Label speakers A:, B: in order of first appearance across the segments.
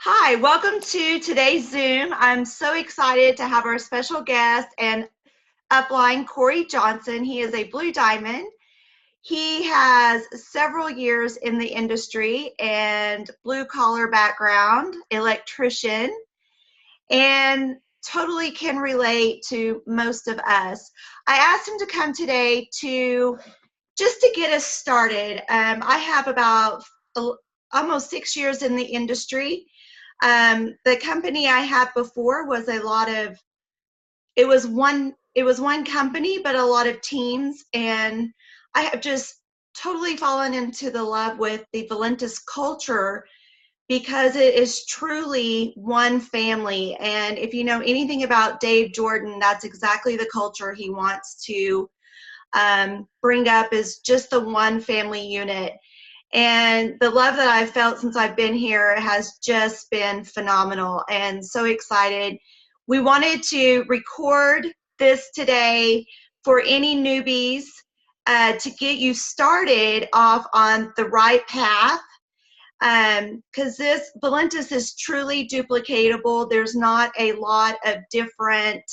A: Hi, welcome to today's Zoom. I'm so excited to have our special guest and upline, Corey Johnson. He is a Blue Diamond. He has several years in the industry and blue collar background, electrician, and totally can relate to most of us. I asked him to come today just to get us started. I have about almost 6 years in the industry. The company I had before was it was one company, but a lot of teams. And I have just totally fallen into the love with the Valentus culture because it is truly one family. And if you know anything about Dave Jordan, that's exactly the culture he wants to bring up, is just the one family unit. And the love that I've felt since I've been here has just been phenomenal and so excited. We wanted to record this today for any newbies to get you started off on the right path, because this Valentus is truly duplicatable. There's not a lot of different,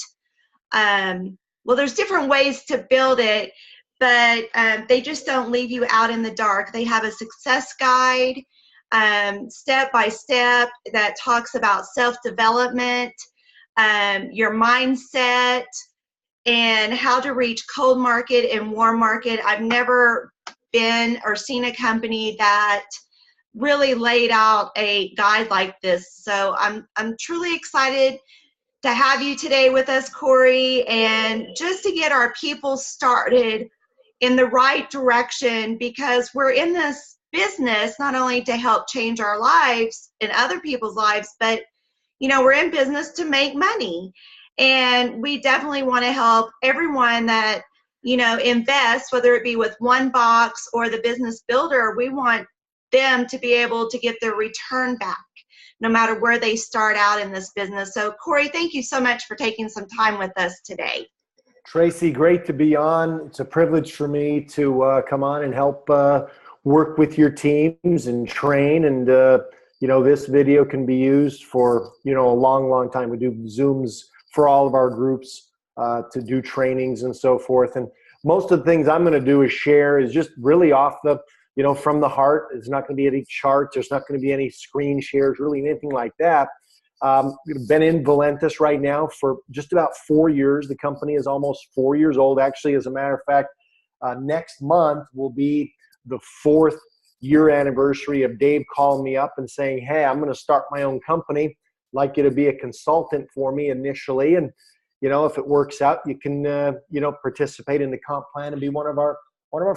A: there's different ways to build it, but they just don't leave you out in the dark. They have a success guide, step by step, that talks about self-development, your mindset, and how to reach cold market and warm market. I've never been or seen a company that really laid out a guide like this. So I'm truly excited to have you today with us, Corey, and just to get our people started in the right direction, because we're in this business not only to help change our lives and other people's lives, but we're in business to make money. And we definitely want to help everyone that invests, whether it be with One Box or the Business Builder. We want them to be able to get their return back no matter where they start out in this business. So Corey, thank you so much for taking some time with us today.
B: Tracy, great to be on. It's a privilege for me to come on and help work with your teams and train. And, this video can be used for, a long, long time. We do Zooms for all of our groups to do trainings and so forth. And most of the things I'm going to do is share is just really off the, from the heart. There's not going to be any charts. There's not going to be any screen shares, really anything like that. Been in Valentus right now for just about 4 years. The company is almost 4 years old. Actually, as a matter of fact, next month will be the 4th year anniversary of Dave calling me up and saying, hey, I'm going to start my own company. I'd like you to be a consultant for me initially. And, if it works out, you can, participate in the comp plan and be one of our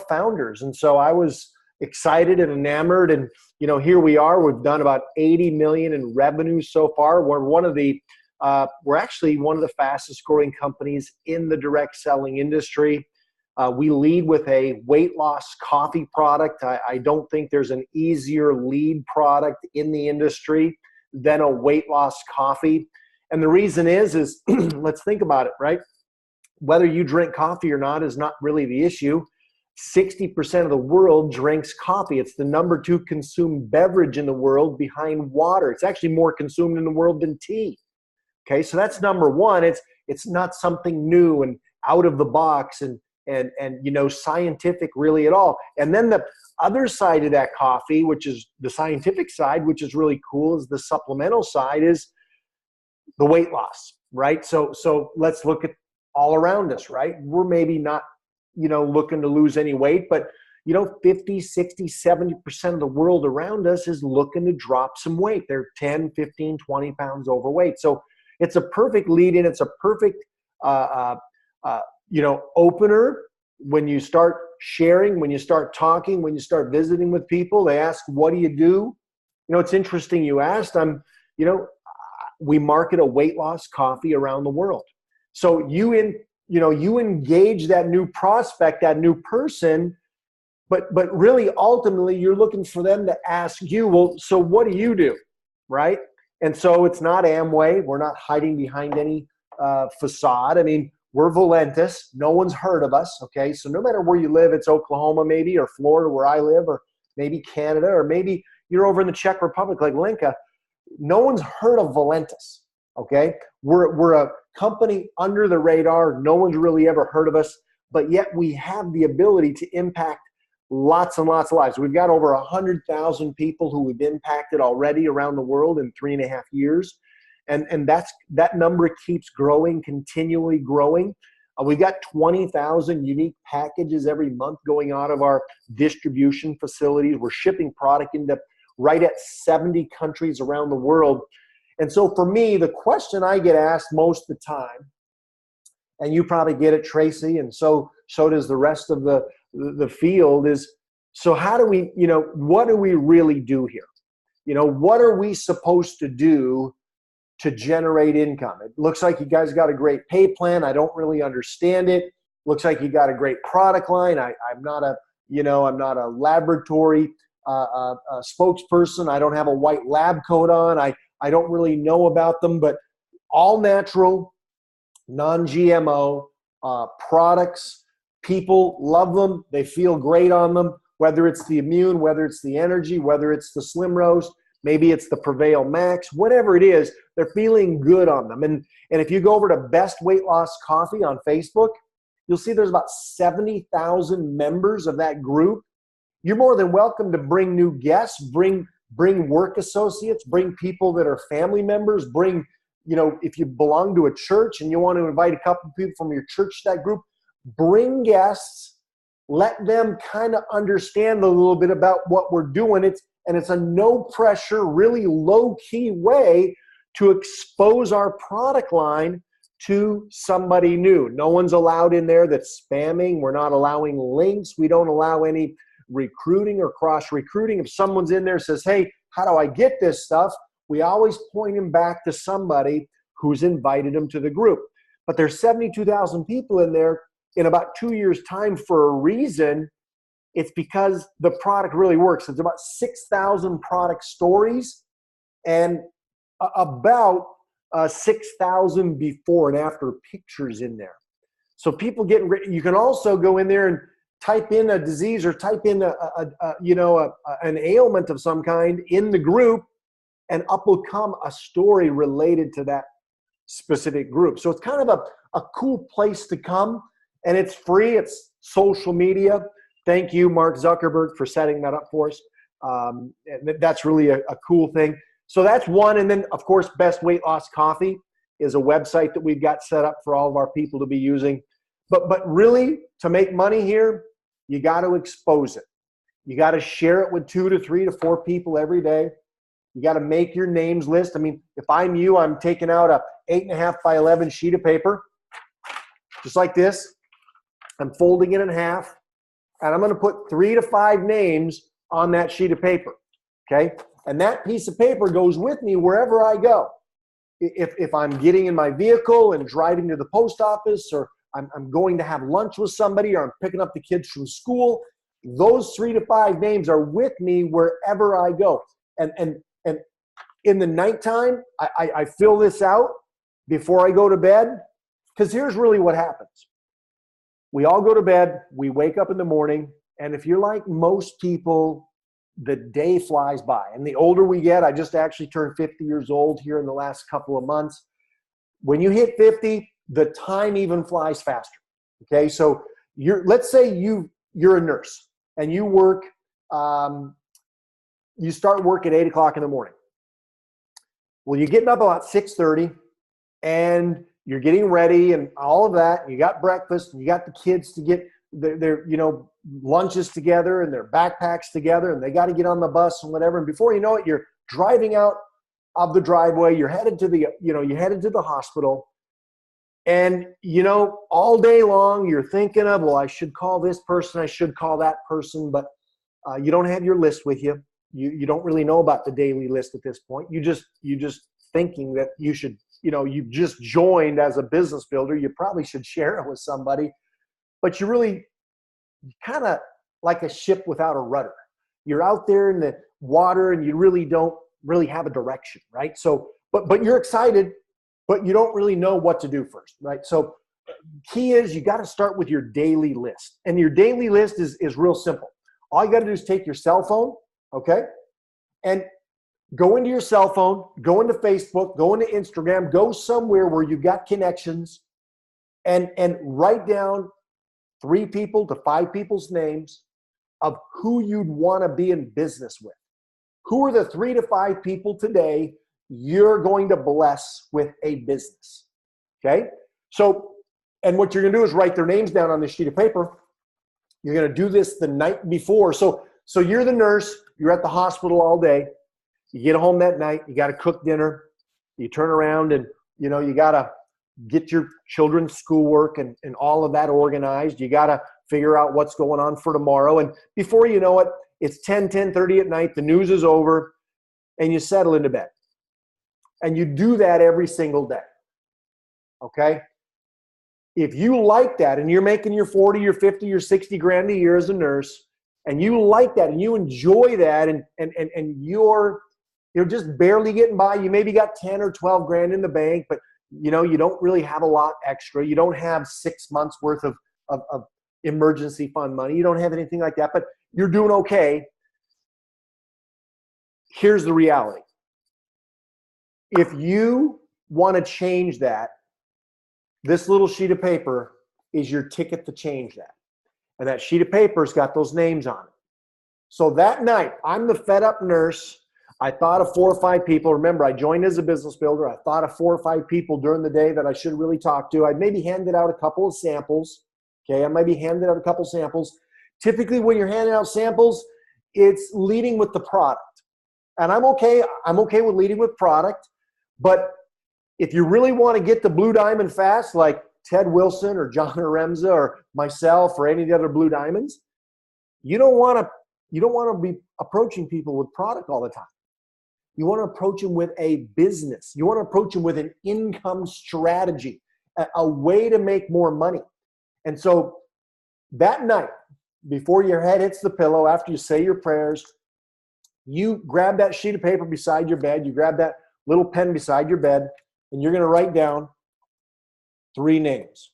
B: founders. And so I was excited and enamored, and here we are. We've done about 80 million in revenue so far. We're actually one of the fastest growing companies in the direct selling industry. We lead with a weight loss coffee product. I don't think there's an easier lead product in the industry than a weight loss coffee. And the reason is let's think about it, right? Whether you drink coffee or not is not really the issue. 60% of the world drinks coffee. It's the number 2 consumed beverage in the world behind water. It's actually more consumed in the world than tea. Okay, so that's number one. It's not something new and out of the box and scientific really at all. And then the other side of that coffee, which is the scientific side, which is really cool, is the supplemental side, is the weight loss, right? So let's look at all around us, right? We're maybe not looking to lose any weight, but 50, 60, 70% of the world around us is looking to drop some weight. They're 10, 15, 20 pounds overweight. So it's a perfect lead in. It's a perfect, opener. When you start sharing, when you start talking, when you start visiting with people, they ask, what do you do? It's interesting you asked. We market a weight loss coffee around the world. So you engage that new prospect, that new person, but really ultimately you're looking for them to ask you, well, so what do you do, right? And so it's not Amway. We're not hiding behind any facade. I mean, we're Valentus. No one's heard of us, okay? So no matter where you live, it's Oklahoma maybe, or Florida where I live, or maybe Canada, or maybe you're over in the Czech Republic like Linka. no one's heard of Valentus, okay? We're a company under the radar. No one's really ever heard of us, but yet we have the ability to impact lots and lots of lives. We've got over 100,000 people who we've impacted already around the world in 3.5 years. And that number keeps growing, continually growing. We've got 20,000 unique packages every month going out of our distribution facilities. We're shipping product into right at 70 countries around the world. And so for me, the question I get asked most of the time, and you probably get it, Tracy, and so does the rest of the field, is, so how do we, what do we really do here? What are we supposed to do to generate income? It looks like you guys got a great pay plan. I don't really understand it. Looks like you got a great product line. I'm not a laboratory spokesperson. I don't have a white lab coat on. I don't really know about them, but all natural, non-GMO products. People love them. They feel great on them, whether it's the Immune, whether it's the Energy, whether it's the Slim Roast, maybe it's the Prevail Max, whatever it is, they're feeling good on them. And if you go over to Best Weight Loss Coffee on Facebook, you'll see there's about 70,000 members of that group. You're more than welcome to bring new guests, bring work associates, bring people that are family members, bring, if you belong to a church and you want to invite a couple of people from your church to that group, bring guests, let them kind of understand a little bit about what we're doing. It's a no pressure, really low key way to expose our product line to somebody new. No one's allowed in there that's spamming. We're not allowing links. We don't allow any recruiting or cross recruiting. If someone's in there says, hey, how do I get this stuff? We always point them back to somebody who's invited them to the group. But there's 72,000 people in there in about 2 years' time for a reason. It's because the product really works. It's about 6,000 product stories and about 6,000 before and after pictures in there. So people you can also go in there and type in a disease or type in an ailment of some kind in the group, and up will come a story related to that specific group. So it's kind of a cool place to come, and it's free. It's social media. Thank you, Mark Zuckerberg, for setting that up for us. That's really a cool thing. So that's one. And then, of course, Best Weight Loss Coffee is a website that we've got set up for all of our people to be using. But really, to make money here, you got to expose it. You got to share it with 2 to 3 to 4 people every day. You got to make your names list. I mean, if I'm you, I'm taking out a 8.5 by 11 sheet of paper, just like this. I'm folding it in half, and I'm going to put 3 to 5 names on that sheet of paper, okay? And that piece of paper goes with me wherever I go. If I'm getting in my vehicle and driving to the post office, or I'm going to have lunch with somebody, or I'm picking up the kids from school, those 3 to 5 names are with me wherever I go. And in the nighttime, I fill this out before I go to bed, because here's really what happens. We all go to bed, we wake up in the morning, and if you're like most people, the day flies by. And the older we get, I just actually turned 50 years old here in the last couple of months. When you hit 50, the time even flies faster. Okay, so let's say you're a nurse and you work, you start work at 8 o'clock in the morning. Well, you're getting up about 6:30 and you're getting ready and all of that. And you got breakfast and you got the kids to get their lunches together and their backpacks together, and they got to get on the bus and whatever. And before you know it, you're driving out of the driveway. You're headed to the hospital. And, all day long, you're thinking of, well, I should call this person, I should call that person, but you don't have your list with you. You don't really know about the daily list at this point. You just thinking that you should, you've just joined as a business builder. You probably should share it with somebody, but you really kind of like a ship without a rudder. You're out there in the water and you really don't really have a direction, right? So, but you're excited, but you don't really know what to do first, right? So key is you got to start with your daily list. And your daily list is real simple. All you got to do is take your cell phone, okay? And Go into your cell phone, go into Facebook, go into Instagram, go somewhere where you've got connections, and write down 3 people to 5 people's names of who you'd want to be in business with. Who are the 3 to 5 people today you're going to bless with a business? Okay? So, and what you're going to do is write their names down on this sheet of paper. You're going to do this the night before. So you're the nurse, you're at the hospital all day. You get home that night, you got to cook dinner. You turn around and, you know, you got to get your children's schoolwork and all of that organized. You got to figure out what's going on for tomorrow. And before you know it, it's 10:30 at night, the news is over, and you settle into bed. And you do that every single day. Okay? If you like that and you're making your 40 or 50 or 60 grand a year as a nurse, and you like that and you enjoy that, and you're just barely getting by, you maybe got 10 or 12 grand in the bank, but you know, you don't really have a lot extra. You don't have 6 months worth of emergency fund money. You don't have anything like that, but you're doing okay. Here's the reality. If you want to change that, this little sheet of paper is your ticket to change that. And that sheet of paper's got those names on it. So that night, I'm the fed up nurse. I thought of 4 or 5 people. Remember, I joined as a business builder. I thought of 4 or 5 people during the day that I should really talk to. I maybe handed out a couple of samples. Okay, I maybe handed out a couple samples. Typically, when you're handing out samples, it's leading with the product. And I'm okay with leading with product. But if you really want to get the blue diamond fast, like Ted Wilson or John Aremza or myself or any of the other blue diamonds, you don't want to be approaching people with product all the time. You want to approach them with a business. You want to approach them with an income strategy, a way to make more money. And so that night, before your head hits the pillow, after you say your prayers, you grab that sheet of paper beside your bed, you grab that little pen beside your bed, and you're going to write down 3 names.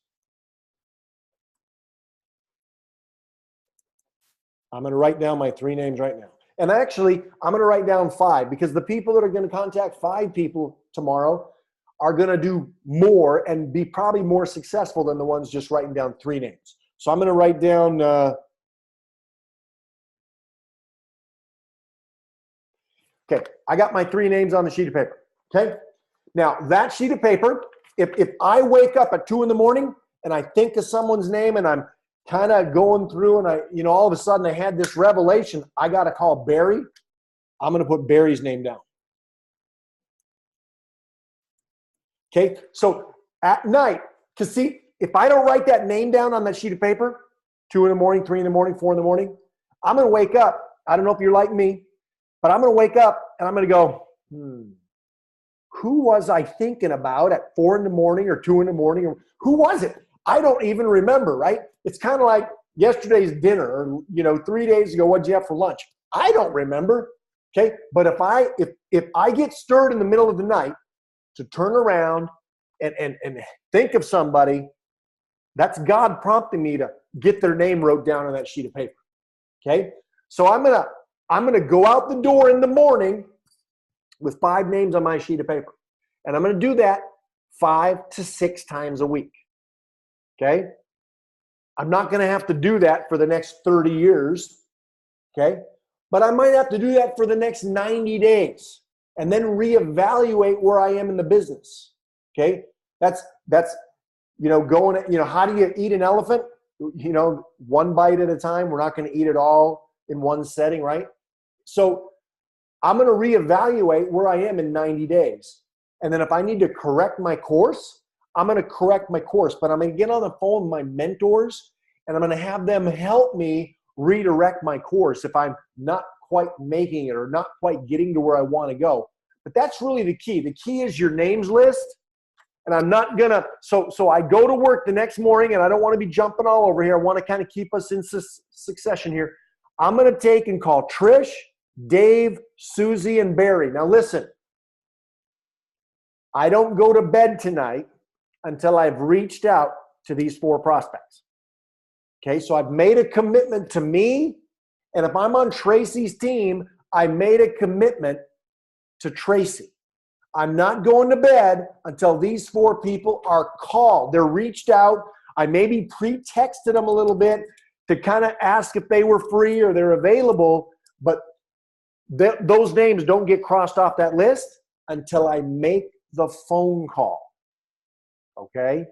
B: I'm going to write down my 3 names right now. And actually, I'm going to write down 5, because the people that are going to contact 5 people tomorrow are going to do more and be probably more successful than the ones just writing down 3 names. So I'm going to write down okay, I got my 3 names on the sheet of paper. Okay? Now, that sheet of paper, if I wake up at 2 in the morning and I think of someone's name and I'm kind of going through and all of a sudden I had this revelation, I got to call Barry. I'm going to put Barry's name down. Okay? So at night, because see, if I don't write that name down on that sheet of paper, 2 in the morning, 3 in the morning, 4 in the morning, I'm going to wake up. I don't know if you're like me, but I'm going to wake up and I'm going to go, who was I thinking about at 4 in the morning or 2 in the morning? Or who was it? I don't even remember, right? It's kind of like yesterday's dinner or, 3 days ago, what'd you have for lunch? I don't remember, okay? But if I get stirred in the middle of the night to turn around and think of somebody, that's God prompting me to get their name wrote down on that sheet of paper, okay? So I'm gonna go out the door in the morning with 5 names on my sheet of paper. And I'm going to do that 5 to 6 times a week. Okay? I'm not going to have to do that for the next 30 years. Okay? But I might have to do that for the next 90 days and then reevaluate where I am in the business. Okay? That's going, how do you eat an elephant? 1 bite at a time. We're not going to eat it all in one setting, right? So I'm going to reevaluate where I am in 90 days. And then if I need to correct my course, I'm going to correct my course. But I'm going to get on the phone with my mentors, and I'm going to have them help me redirect my course if I'm not quite making it or not quite getting to where I want to go. But that's really the key. The key is your names list. And I'm not going to, so I go to work the next morning, and I don't want to be jumping all over here. I want to kind of keep us in succession here. I'm going to take and call Trish, Dave, Susie, and Barry. Now listen, I don't go to bed tonight until I've reached out to these 4 prospects. Okay, so I've made a commitment to me, and if I'm on Tracy's team, I made a commitment to Tracy. I'm not going to bed until these 4 people are called. They're reached out. I maybe pre-texted them a little bit to kind of ask if they were free or they're available, but those names don't get crossed off that list until I make the phone call, okay?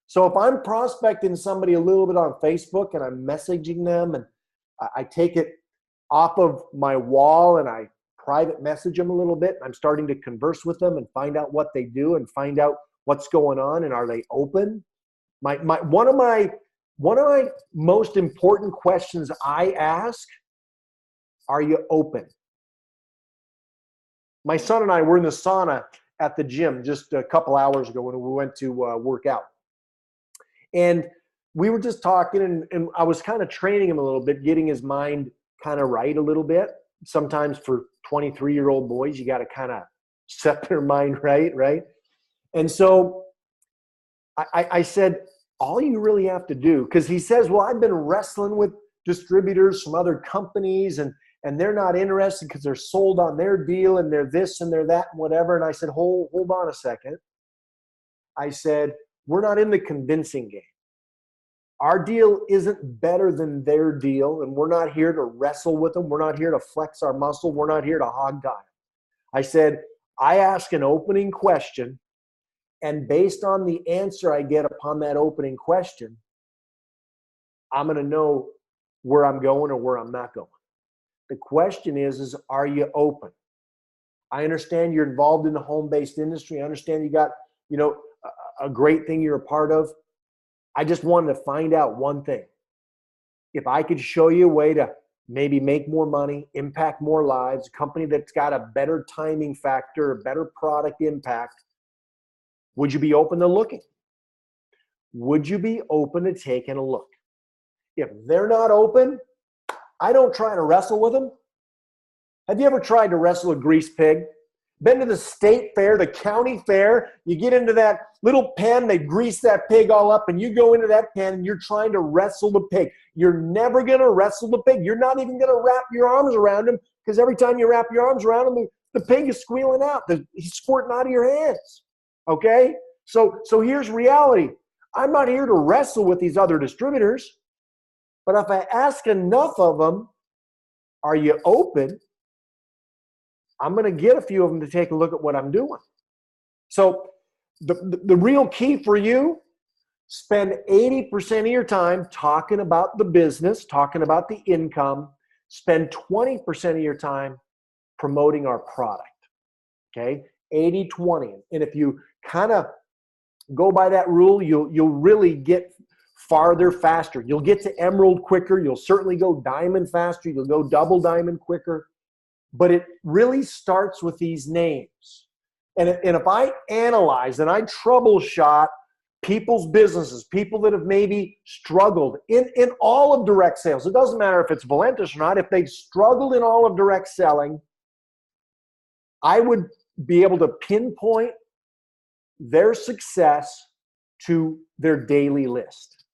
B: So if I'm prospecting somebody a little bit on Facebook and I'm messaging them and I take it off of my wall and I private message them a little bit, I'm starting to converse with them and find out what they do and find out what's going on and are they open. One of my most important questions I ask, are you open? My son and I were in the sauna at the gym just a couple hours ago when we went to work out. And we were just talking and I was kind of training him a little bit, getting his mind kind of right a little bit. Sometimes for 23-year-old boys, you got to kind of set their mind right? And so I said, all you really have to do, because he says, well, I've been wrestling with distributors from other companies and they're not interested because they're sold on their deal and they're this and they're that and whatever. And I said, hold on a second. I said, we're not in the convincing game. Our deal isn't better than their deal, and we're not here to wrestle with them. We're not here to flex our muscle. We're not here to hog tie. I said, I ask an opening question, and based on the answer I get upon that opening question, I'm going to know where I'm going or where I'm not going. The question is are you open? I understand you're involved in the home-based industry. I understand you got, a great thing you're a part of. I just wanted to find out one thing. If I could show you a way to maybe make more money, impact more lives, a company that's got a better timing factor, a better product impact, would you be open to looking? Would you be open to taking a look? If they're not open, I don't try to wrestle with them. Have you ever tried to wrestle a greased pig? Been to the state fair, the county fair, you get into that little pen, they grease that pig all up, and you go into that pen and you're trying to wrestle the pig. You're never going to wrestle the pig. You're not even going to wrap your arms around him, because every time you wrap your arms around him, the pig is squealing out. He's squirting out of your hands, okay? So here's reality. I'm not here to wrestle with these other distributors, but if I ask enough of them, are you open? I'm going to get a few of them to take a look at what I'm doing. So the real key for you, spend 80% of your time talking about the business, talking about the income. Spend 20% of your time promoting our product, okay? 80-20. And if you kind of go by that rule, you'll really get farther faster. You'll get to emerald quicker. You'll certainly go diamond faster. You'll go double diamond quicker. But it really starts with these names. And if I analyze and I troubleshot people's businesses, people that have maybe struggled in all of direct sales, it doesn't matter if it's Valentus or not, if they've struggled in all of direct selling, I would be able to pinpoint their success to their daily list.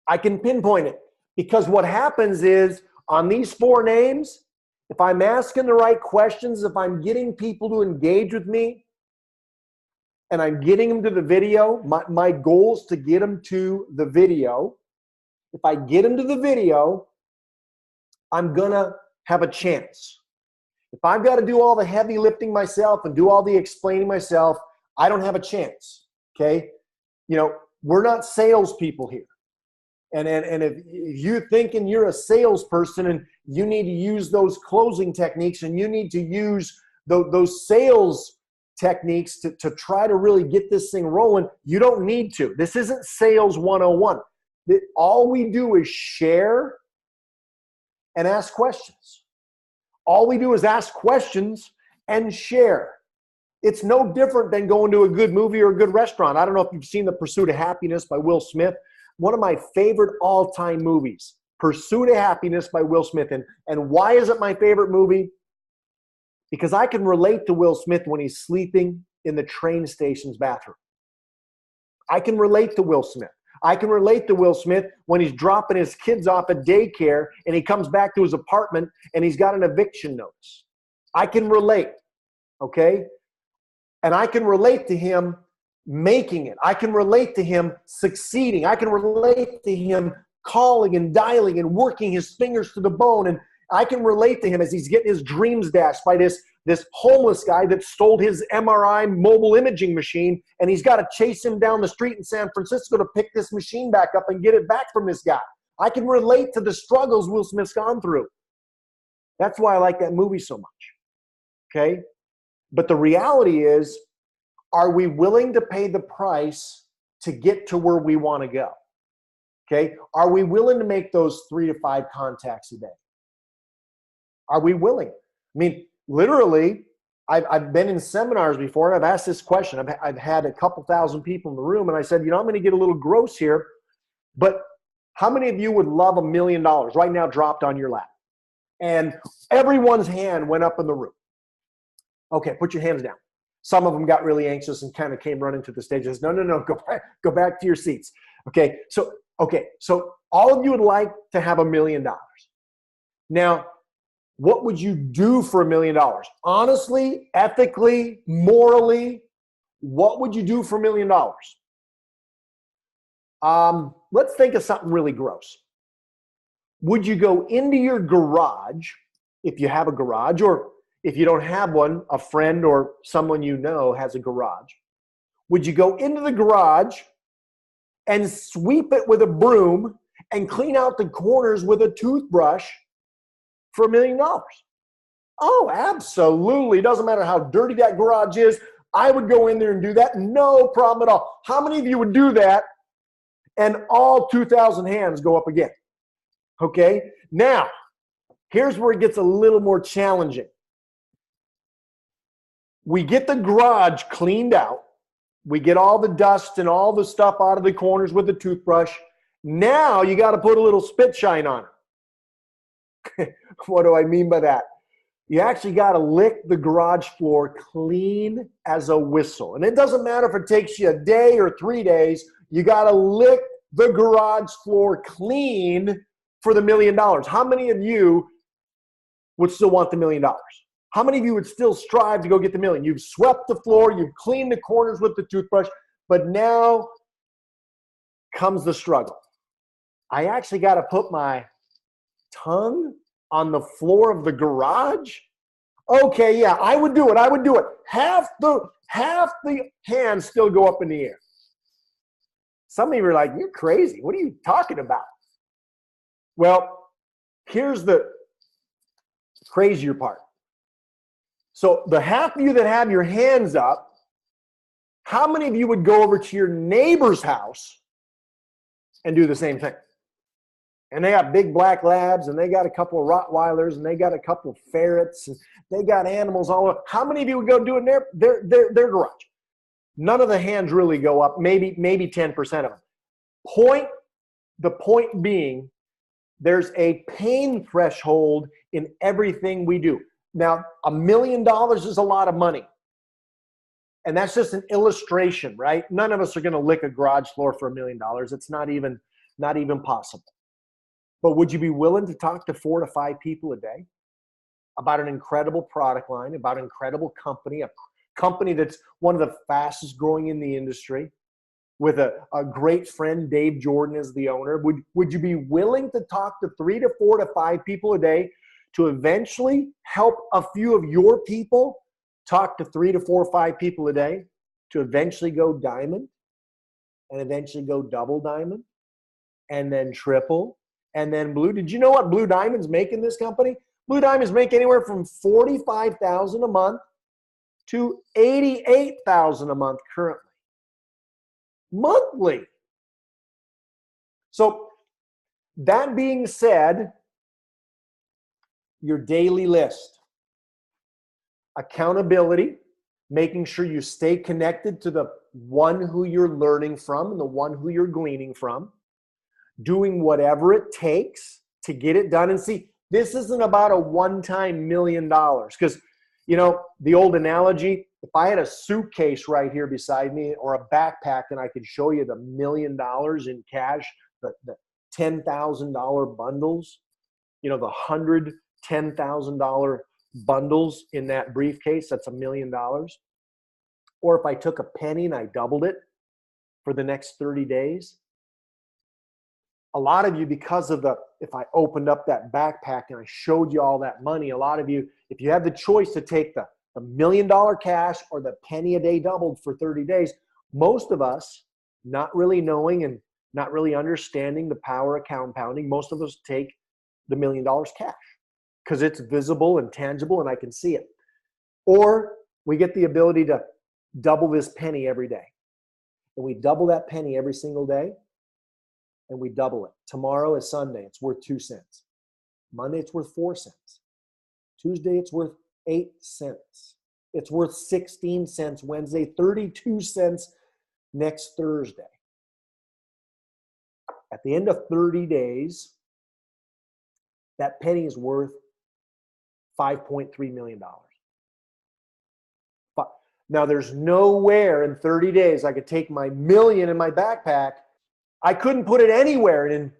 B: I can pinpoint it because what happens is on these 4 names, if I'm asking the right questions, if I'm getting people to engage with me and I'm getting them to the video, my goal is to get them to the video. If I get them to the video, I'm going to have a chance. If I've got to do all the heavy lifting myself and do all the explaining myself, I don't have a chance, okay? We're not salespeople here. And if you're thinking you're a salesperson and you need to use those closing techniques and you need to use those sales techniques to try to really get this thing rolling, you don't need to. This isn't sales 101. All we do is share and ask questions. All we do is ask questions and share. It's no different than going to a good movie or a good restaurant. I don't know if you've seen The Pursuit of Happiness by Will Smith. One of my favorite all-time movies, Pursuit of Happiness by Will Smith. And why is it my favorite movie? Because I can relate to Will Smith when he's sleeping in the train station's bathroom. I can relate to Will Smith. I can relate to Will Smith when he's dropping his kids off at daycare and he comes back to his apartment and he's got an eviction notice. I can relate. okay? And I can relate to him making it. I can relate to him succeeding. I can relate to him calling and dialing and working his fingers to the bone. And I can relate to him as he's getting his dreams dashed by this homeless guy that stole his MRI mobile imaging machine, and he's got to chase him down the street in San Francisco to pick this machine back up and get it back from this guy. I can relate to the struggles Will Smith's gone through. That's why I like that movie so much, okay? But the reality is, are we willing to pay the price to get to where we want to go? Okay? Are we willing to make those 3 to 5 contacts a day? Are we willing? I mean, literally, I've been in seminars before, and I've asked this question. I've had a couple thousand people in the room, and I said, I'm going to get a little gross here, but how many of you would love $1 million right now dropped on your lap? And everyone's hand went up in the room. Okay, put your hands down. Some of them got really anxious and kind of came running to the stage and said, no, go back to your seats. Okay, so all of you would like to have $1 million. Now, what would you do for $1 million? Honestly, ethically, morally, what would you do for $1 million? Let's think of something really gross. Would you go into your garage, if you have a garage, or if you don't have one, a friend or someone you know has a garage? Would you go into the garage and sweep it with a broom and clean out the corners with a toothbrush for $1 million? Oh, absolutely. Doesn't matter how dirty that garage is. I would go in there and do that. No problem at all. How many of you would do that? And all 2,000 hands go up again. Okay? Now, here's where it gets a little more challenging. We get the garage cleaned out. We get all the dust and all the stuff out of the corners with the toothbrush. Now you got to put a little spit shine on it. What do I mean by that? You actually got to lick the garage floor clean as a whistle. And it doesn't matter if it takes you a day or 3 days. You got to lick the garage floor clean for the $1 million. How many of you would still want the $1 million? How many of you would still strive to go get the $1 million? You've swept the floor, you've cleaned the corners with the toothbrush, but now comes the struggle. I actually got to put my tongue on the floor of the garage? Okay, yeah, I would do it. Half the hands still go up in the air. Some of you are like, you're crazy. What are you talking about? Well, here's the crazier part. So the half of you that have your hands up, how many of you would go over to your neighbor's house and do the same thing? And they got big black labs, and they got a couple of Rottweilers, and they got a couple of ferrets, and they got animals all over. How many of you would go do it in their garage? None of the hands really go up, maybe 10% of them. The point being, there's a pain threshold in everything we do. Now, $1 million is a lot of money. And that's just an illustration, right? None of us are going to lick a garage floor for $1 million. It's not even possible. But would you be willing to talk to 4 to 5 people a day about an incredible product line, about an incredible company, a company that's one of the fastest growing in the industry, with a great friend, Dave Jordan, as the owner? Would you be willing to talk to 3 to 4 to 5 people a day to eventually help a few of your people talk to 3 to 4 or 5 people a day to eventually go diamond, and eventually go double diamond, and then triple, and then blue? Did you know what Blue Diamond's making this company? Blue Diamond's make anywhere from $45,000 a month to $88,000 a month currently. Monthly. So that being said, your daily list. Accountability, making sure you stay connected to the one who you're learning from and the one who you're gleaning from. Doing whatever it takes to get it done. And see, this isn't about a one-time $1 million. Because, you know, the old analogy, if I had a suitcase right here beside me or a backpack and I could show you the $1 million in cash, the $10,000 bundles, you know, the $110,000 bundles in that briefcase, that's $1 million. Or if I took a penny and I doubled it for the next 30 days, a lot of you, because of if I opened up that backpack and I showed you all that money, a lot of you, if you have the choice to take the $1 million cash or the penny a day doubled for 30 days, most of us, not really knowing and not really understanding the power of compounding, most of us take the $1 million cash because it's visible and tangible and I can see it. Or we get the ability to double this penny every day. And we double that penny every single day. And we double it. Tomorrow is Sunday. It's worth 2 cents. Monday, it's worth 4 cents. Tuesday, it's worth 8 cents. It's worth 16 cents Wednesday, 32 cents next Thursday. At the end of 30 days, that penny is worth $5.3 million. But now there's nowhere in 30 days I could take my million in my backpack. I couldn't put it anywhere and in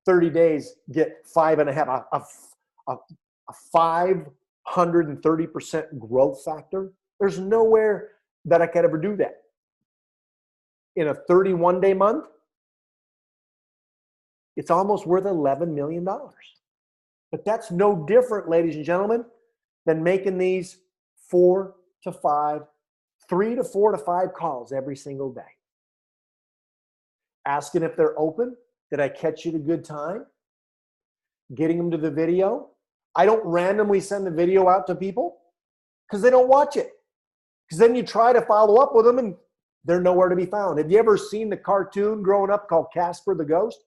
B: 30 days get 530% growth factor. There's nowhere that I could ever do that. In a 31-day month, it's almost worth $11 million. But that's no different, ladies and gentlemen, than making these 3 to 4 to 5 calls every single day. Asking if they're open. Did I catch you at a good time? Getting them to the video. I don't randomly send the video out to people because they don't watch it. Because then you try to follow up with them and they're nowhere to be found. Have you ever seen the cartoon growing up called Casper the Ghost?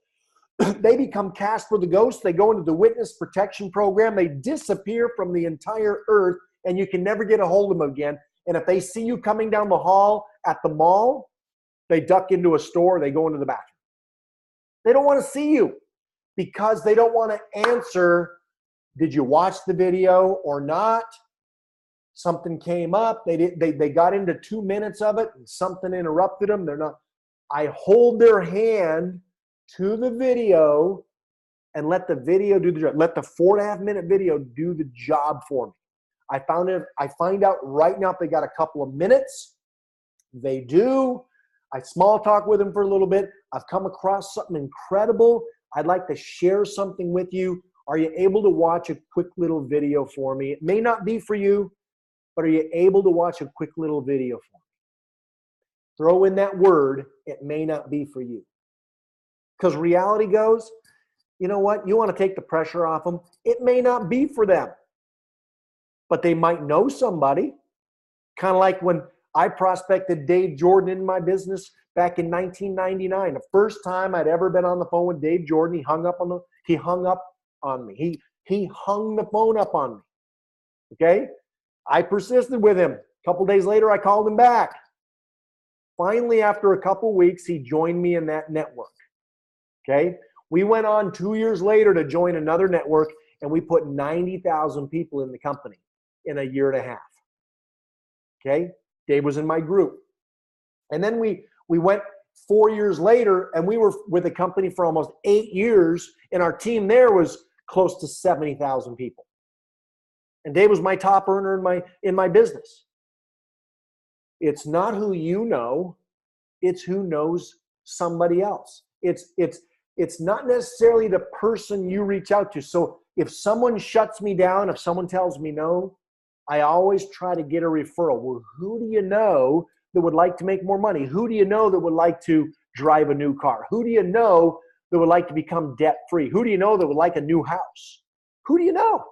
B: They become Casper the Ghost. They go into the witness protection program. They disappear from the entire earth and you can never get a hold of them again. And if they see you coming down the hall at the mall, they duck into a store, they go into the bathroom. They don't want to see you because they don't want to answer, did you watch the video or not? Something came up, they got into 2 minutes of it and something interrupted them. I hold their hand to the video and let the video do the job. Let the 4.5 minute video do the job for me. I find out right now if they got a couple of minutes. They do. I small talk with them for a little bit. I've come across something incredible. I'd like to share something with you. Are you able to watch a quick little video for me? It may not be for you, but are you able to watch a quick little video for me? Throw in that word, it may not be for you. Because reality goes, you know what? You want to take the pressure off them. It may not be for them, but they might know somebody. Kind of like when I prospected Dave Jordan in my business back in 1999. The first time I'd ever been on the phone with Dave Jordan, he hung up on me. He hung the phone up on me. Okay? I persisted with him. A couple days later, I called him back. Finally, after a couple weeks, he joined me in that network. Okay? We went on 2 years later to join another network, and we put 90,000 people in the company in a year and a half. Okay? Dave was in my group. And then we went 4 years later, and we were with the company for almost 8 years, and our team there was close to 70,000 people. And Dave was my top earner in my business. It's not who you know, it's who knows somebody else. It's not necessarily the person you reach out to. So if someone shuts me down, if someone tells me no, I always try to get a referral. Well, who do you know that would like to make more money? Who do you know that would like to drive a new car? Who do you know that would like to become debt-free? Who do you know that would like a new house? Who do you know?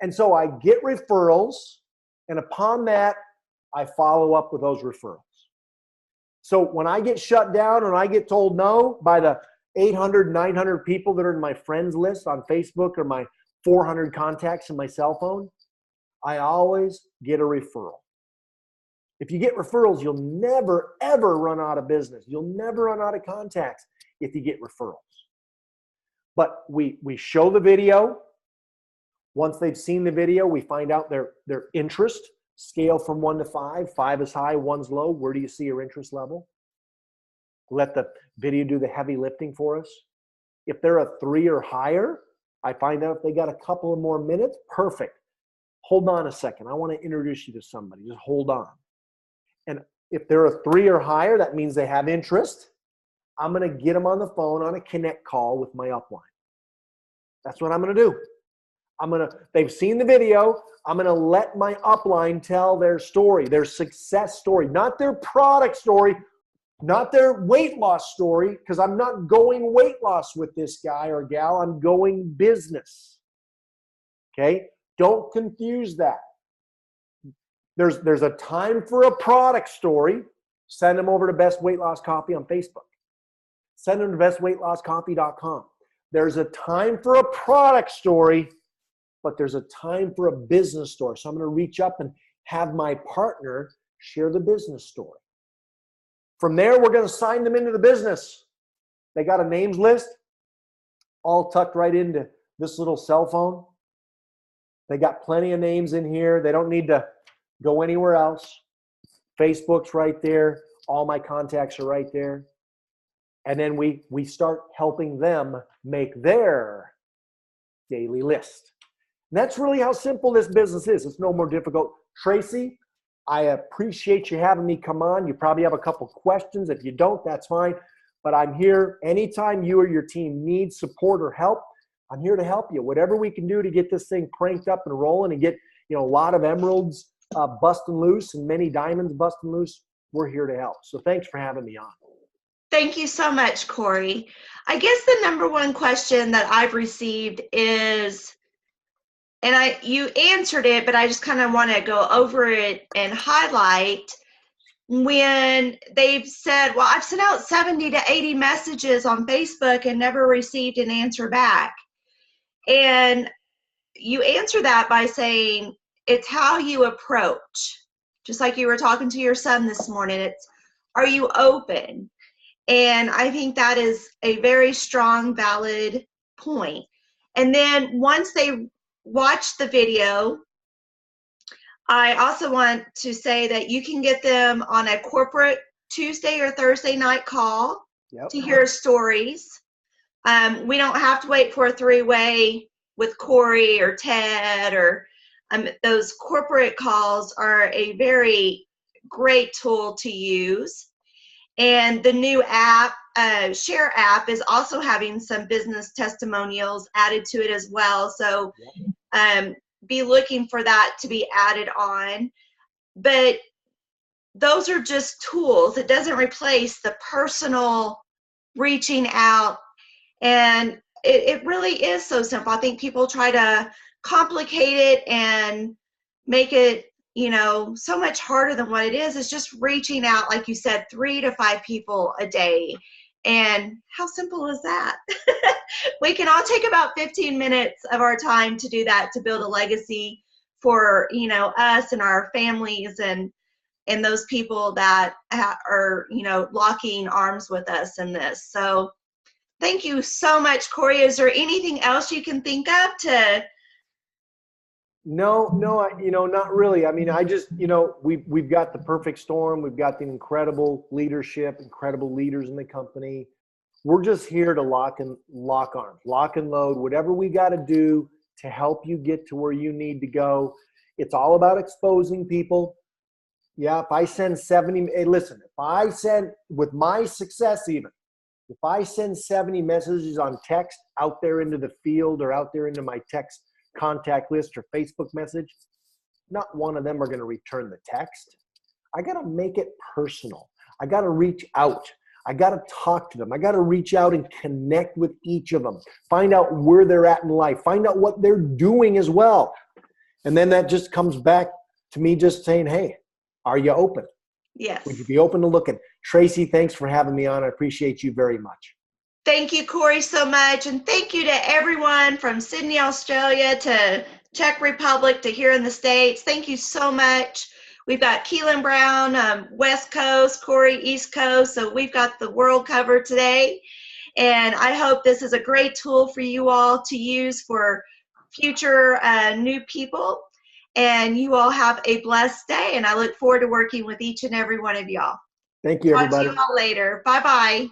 B: And so I get referrals, and upon that, I follow up with those referrals. So when I get shut down and I get told no by the 800, 900 people that are in my friends list on Facebook or my 400 contacts in my cell phone, I always get a referral. If you get referrals, you'll never, ever run out of business. You'll never run out of contacts if you get referrals. But we show the video. Once they've seen the video, we find out their interest. Scale from 1 to 5. 5 is high, 1's low. Where do you see your interest level? Let the video do the heavy lifting for us. If they're a 3 or higher, I find out if they got a couple of more minutes, perfect. hold on a second. I want to introduce you to somebody. Just hold on. And if they're a 3 or higher, that means they have interest. I'm going to get them on the phone on a connect call with my upline. That's what I'm going to do. They've seen the video. I'm going to let my upline tell their story, their success story, not their product story, not their weight loss story, because I'm not going weight loss with this guy or gal. I'm going business. Okay? Don't confuse that. There's a time for a product story. Send them over to Best Weight Loss Coffee on Facebook. Send them to bestweightlosscoffee.com. There's a time for a product story, but there's a time for a business story. So I'm going to reach up and have my partner share the business story. From there, we're going to sign them into the business. They got a names list all tucked right into this little cell phone. They got plenty of names in here. They don't need to go anywhere else. Facebook's right there. All my contacts are right there. And then we start helping them make their daily list. And that's really how simple this business is. It's no more difficult. Tracy, I appreciate you having me come on. You probably have a couple questions. If you don't, that's fine. But I'm here anytime you or your team need support or help. I'm here to help you. Whatever we can do to get this thing cranked up and rolling and get a lot of emeralds busting loose and many diamonds busting loose, we're here to help. So thanks for having me on.
A: Thank you so much, Corey. I guess the number one question that I've received is, and you answered it, but I just kind of want to go over it and highlight when they've said, well, I've sent out 70 to 80 messages on Facebook and never received an answer back. And you answer that by saying it's how you approach. Just like you were talking to your son this morning, it's, are you open? And I think that is a very strong, valid point. And then once they watch the video, I also want to say that you can get them on a corporate Tuesday or Thursday night call to hear stories. We don't have to wait for a 3-way with Corey or Ted, or those corporate calls are a very great tool to use. And the new app, Share app, is also having some business testimonials added to it as well. So be looking for that to be added on. But those are just tools. It doesn't replace the personal reaching out. And it really is so simple. I think people try to complicate it and make it so much harder than what it is. It's just reaching out, like you said, 3 to 5 people a day. And how simple is that? We can all take about 15 minutes of our time to do that, to build a legacy for, us and our families and those people that are, locking arms with us in this. So thank you so much, Corey. Is there anything else you can think of to?
B: No, not really. I mean, I just, we've got the perfect storm. We've got the incredible leadership, incredible leaders in the company. We're just here to lock arms, lock and load, whatever we got to do to help you get to where you need to go. It's all about exposing people. Yeah, if I send 70, hey, listen, if I send, with my success even, if I send 70 messages on text out there into the field or out there into my text contact list or Facebook message, not one of them are going to return the text. I got to make it personal. I got to reach out. I got to talk to them. I got to reach out and connect with each of them. Find out where they're at in life. Find out what they're doing as well. And then that just comes back to me just saying, hey, are you open?
A: Yes.
B: Would you be open to looking? Tracy, thanks for having me on. I appreciate you very much.
A: Thank you, Corey, so much. And thank you to everyone from Sydney, Australia to Czech Republic to here in the States. Thank you so much. We've got Keelan Brown, West Coast, Corey, East Coast. So we've got the world covered today. And I hope this is a great tool for you all to use for future new people. And you all have a blessed day. And I look forward to working with each and every one of y'all.
B: Thank you, everybody.
A: Talk to you all later. Bye-bye.